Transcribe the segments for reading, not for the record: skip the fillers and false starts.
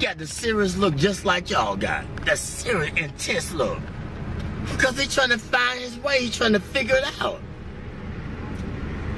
got the serious look just like y'all got. The serious, intense look. Because he's trying to find his way. He's trying to figure it out.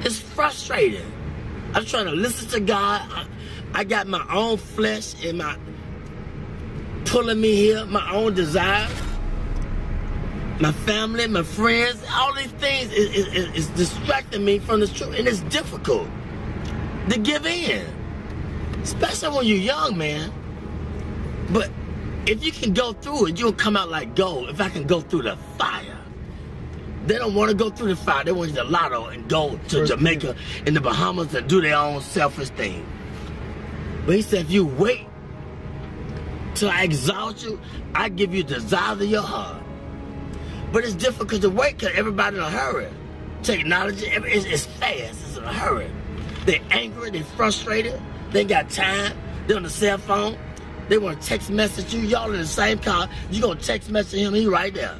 It's frustrating. I'm trying to listen to God. I got my own flesh and my pulling me here, my own desires. My family, my friends, all these things is distracting me from the truth. And it's difficult to give in. Especially when you're young, man. But if you can go through it, you'll come out like gold. If I can go through the fire. They don't want to go through the fire. They want to get the lotto and go to Jamaica and the Bahamas and do their own selfish thing. But he said, if you wait till I exalt you, I give you the desires of your heart. But it's difficult to wait because everybody's in a hurry. Technology, it's fast, it's in a hurry. They're angry, they're frustrated, they ain't got time, they're on the cell phone, they want to text message you, y'all in the same car, you gonna text message him, he right there.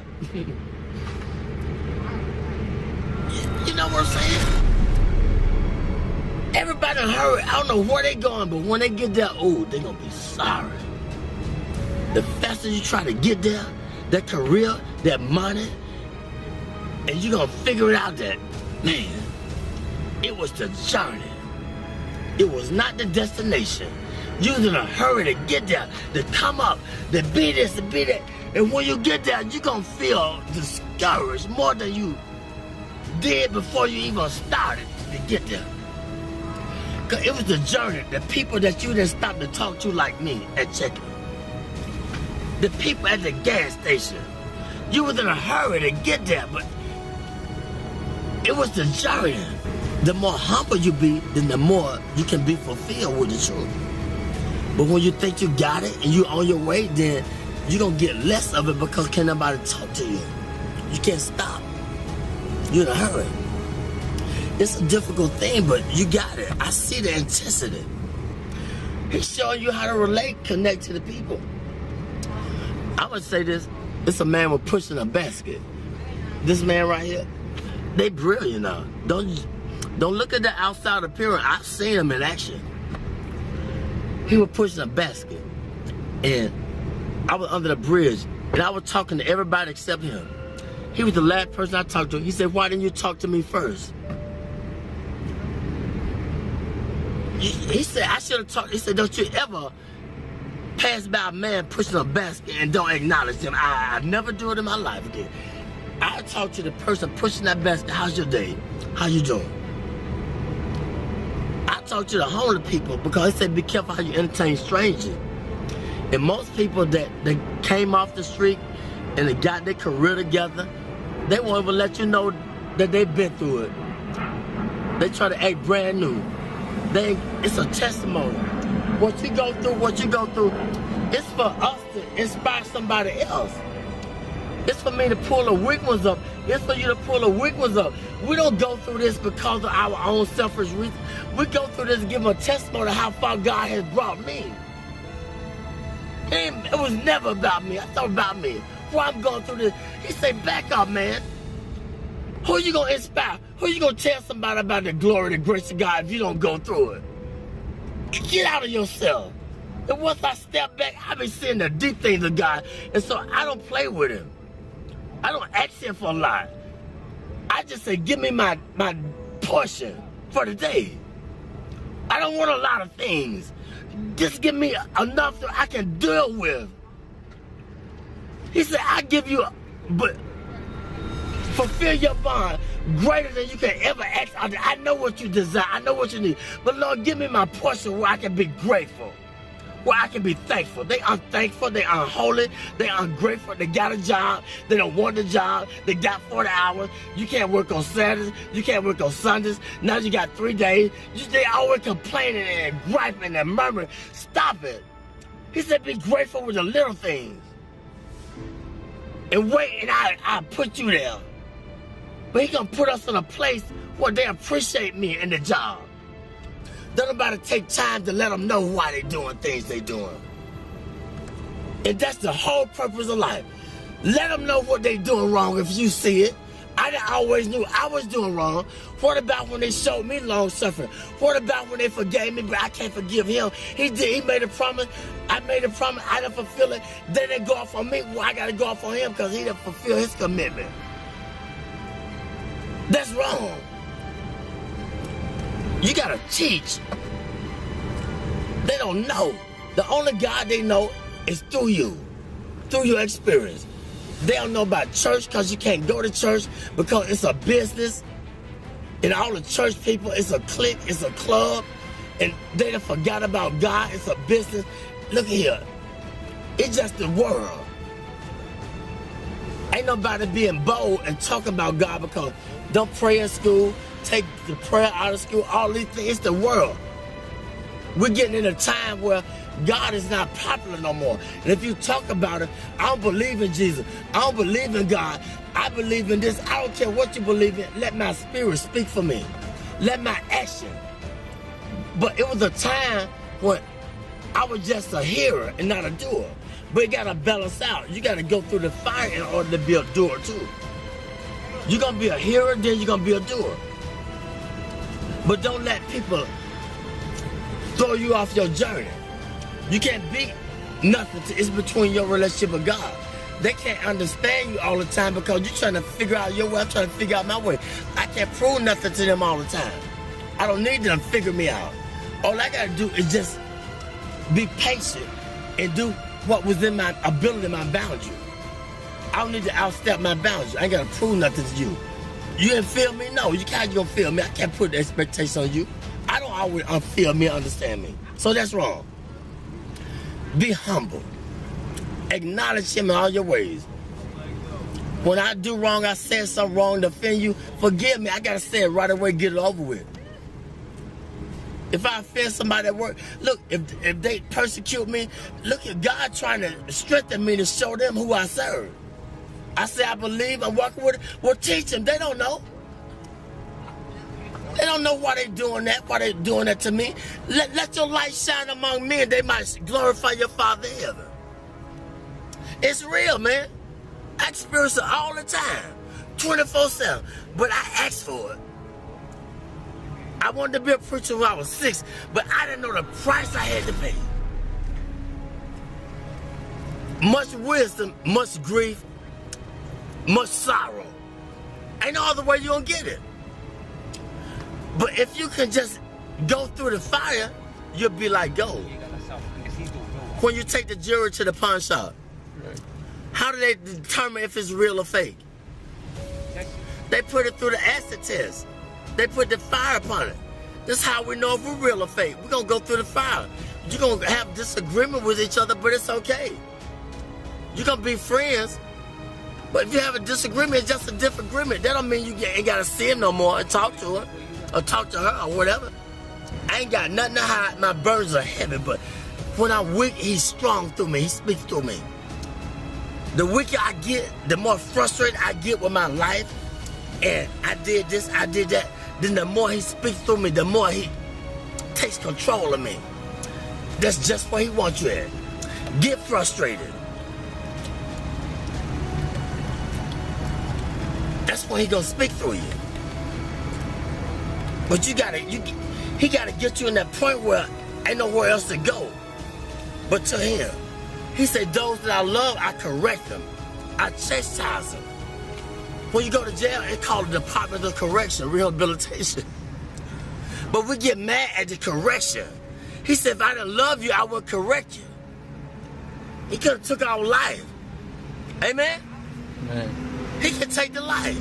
You know what I'm saying? Everybody in a hurry, I don't know where they going, but when they get there, oh, they gonna be sorry. The faster you try to get there, that career, that money, and you're gonna figure it out that, man, it was the journey. It was not the destination. You was in a hurry to get there, to come up, to be this, to be that. And when you get there, you're gonna feel discouraged more than you did before you even started to get there. Cause it was the journey, the people that you didn't stop to talk to like me at check-in. The people at the gas station. You was in a hurry to get there, but it was the journey. The more humble you be, then the more you can be fulfilled with the truth. But when you think you got it and you on your way, then you're gonna get less of it because can't nobody talk to you. You can't stop. You're in a hurry. It's a difficult thing, but you got it. I see the intensity. He's showing you how to relate, connect to the people. I would say this, it's a man with pushing a basket. This man right here, they brilliant now. Don't look at the outside appearance. I've seen him in action. He was pushing a basket. And I was under the bridge, and I was talking to everybody except him. He was the last person I talked to. He said, why didn't you talk to me first? He said, I should have talked. He said, don't you ever pass by a man pushing a basket and don't acknowledge him. I never do it in my life again. I talk to the person pushing that basket, how's your day? How you doing? I talk to the homeless people because they say be careful how you entertain strangers. And most people that came off the street and they got their career together, they won't even let you know that they've been through it. They try to act brand new. It's a testimony. What you go through, it's for us to inspire somebody else. It's for me to pull the weak ones up. It's for you to pull the weak ones up. We don't go through this because of our own selfish reasons. We go through this to give them a testimony of how far God has brought me. It was never about me. I thought about me. Why I'm going through this. He said, back up, man. Who you going to inspire? Who you going to tell somebody about the glory, the grace of God if you don't go through it? Get out of yourself. And once I step back, I be seeing the deep things of God. And so I don't play with him. I don't ask him for a lot. I just say, give me my portion for the day. I don't want a lot of things. Just give me enough that I can deal with. He said, I give you, but fulfill your bond greater than you can ever ask. I know what you desire. I know what you need. But Lord, give me my portion where I can be grateful. Where I can be thankful. They unthankful, they unholy, they ungrateful, they got a job, they don't want the job, they got 40 hours, you can't work on Saturdays, you can't work on Sundays, now you got 3 days, they always complaining and griping and murmuring. Stop it. He said be grateful with the little things. And wait, and I put you there. But he gonna put us in a place where they appreciate me in the job. Don't nobody take time to let them know why they doing things they doing. And that's the whole purpose of life. Let them know what they doing wrong if you see it, I always knew I was doing wrong. What about when they showed me long suffering? What about when they forgave me, but I can't forgive him? He made a promise. I made a promise. I didn't fulfill it. They didn't go off on me. Well, I got to go off on him because he didn't fulfill his commitment. That's wrong. You got to teach. They don't know. The only God they know is through you, through your experience. They don't know about church because you can't go to church because it's a business. And all the church people, it's a clique, it's a club. And they done forgot about God, it's a business. Look here, it's just the world. Ain't nobody being bold and talking about God because don't pray in school, take the prayer out of school, all these things, it's the world. We're getting in a time where God is not popular no more. And if you talk about it, I don't believe in Jesus. I don't believe in God. I believe in this. I don't care what you believe in. Let my spirit speak for me. Let my action. But it was a time when I was just a hearer and not a doer. But it got to balance out. You got to go through the fire in order to be a doer too. You're going to be a hearer, then you're going to be a doer. But don't let people throw you off your journey. You can't beat nothing. It's between your relationship with God. They can't understand you all the time because you're trying to figure out your way. I'm trying to figure out my way. I can't prove nothing to them all the time. I don't need them to figure me out. All I got to do is just be patient and do what was in my ability, my boundary. I don't need to outstep my boundaries. I ain't got to prove nothing to you. You didn't feel me? No, you can't gonna feel me. I can't put the expectation on you. I don't always feel me, understand me. So that's wrong. Be humble. Acknowledge him in all your ways. When I do wrong, I said something wrong to offend you, forgive me. I got to say it right away, get it over with. If I offend somebody at work, look, if they persecute me, look at God trying to strengthen me to show them who I serve. I say I believe, I'm walking with it. Well, teach them. They don't know. They don't know why they're doing that, why they're doing that to me. Let your light shine among men. They might glorify your Father in heaven. It's real, man. I experience it all the time, 24/7. But I asked for it. I wanted to be a preacher when I was 6, but I didn't know the price I had to pay. Much wisdom, much grief, much sorrow. Ain't no other way you gonna get it. But if you can just go through the fire, you'll be like gold. When you take the jewelry to the pawn shop, how do they determine if it's real or fake? They put it through the acid test. They put the fire upon it. This is how we know if we're real or fake. We're gonna go through the fire. You're gonna have disagreement with each other, but it's okay. You're gonna be friends. But if you have a disagreement, it's just a different agreement. That don't mean you ain't gotta see him no more and talk to her or talk to her or whatever. I ain't got nothing to hide. My burdens are heavy, but when I'm weak, he's strong through me. He speaks through me. The weaker I get, the more frustrated I get with my life, and I did this, I did that, then the more he speaks through me, the more he takes control of me. That's just where he wants you at. Get frustrated. That's when he gonna speak through you. But he gotta get you in that point where ain't nowhere else to go but to him. He said, those that I love, I correct them. I chastise them. When you go to jail, it's called the Department of Correction, rehabilitation. But we get mad at the correction. He said, if I didn't love you, I would correct you. He could have took our life. Amen? Amen. He could take the life.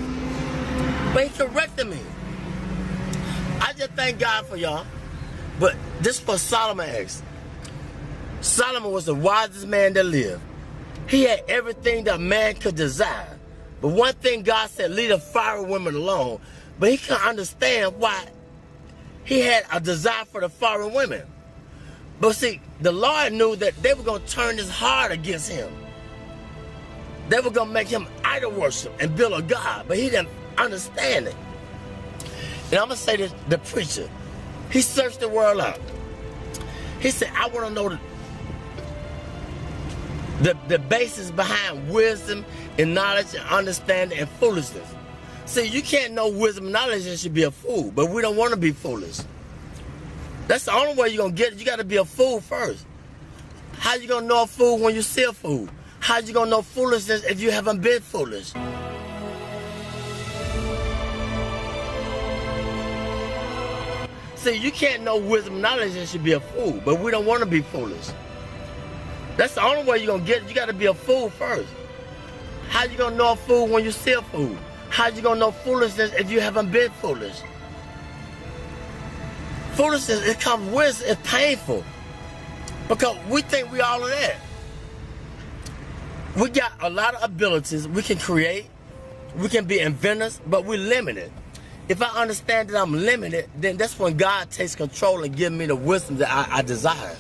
But he corrected me. I just thank God for y'all. But this is what Solomon asked. Solomon was the wisest man that lived. He had everything that man could desire. But one thing God said, leave the foreign women alone. But he couldn't understand why he had a desire for the foreign women. But see, the Lord knew that they were going to turn his heart against him. They were going to make him idol worship and build a God. But he didn't understand it. And I'm going to say this, the preacher, he searched the world out. He said, I want to know the basis behind wisdom and knowledge and understanding and foolishness. See, you can't know wisdom and knowledge and should be a fool, but we don't want to be foolish. That's the only way you're going to get it. You got to be a fool first. How you going to know a fool when you see a fool? How you going to know foolishness if you haven't been foolish? See, you can't know wisdom and knowledge and should be a fool, but we don't want to be foolish. That's the only way you're going to get it. You got to be a fool first. How you going to know a fool when you see a fool? How you going to know foolishness if you haven't been foolish? Foolishness, it comes with, it's painful. Because we think we all of that. We got a lot of abilities. We can create. We can be inventors, but we're limited. If I understand that I'm limited, then that's when God takes control and gives me the wisdom that I desire.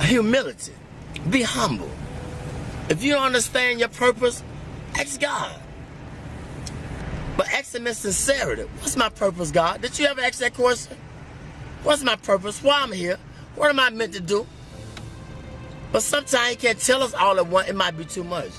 Humility. Be humble. If you don't understand your purpose, ask God. But ask Him in sincerity. What's my purpose, God? Did you ever ask that question? What's my purpose? Why I'm here? What am I meant to do? But sometimes He can't tell us all at once. It might be too much.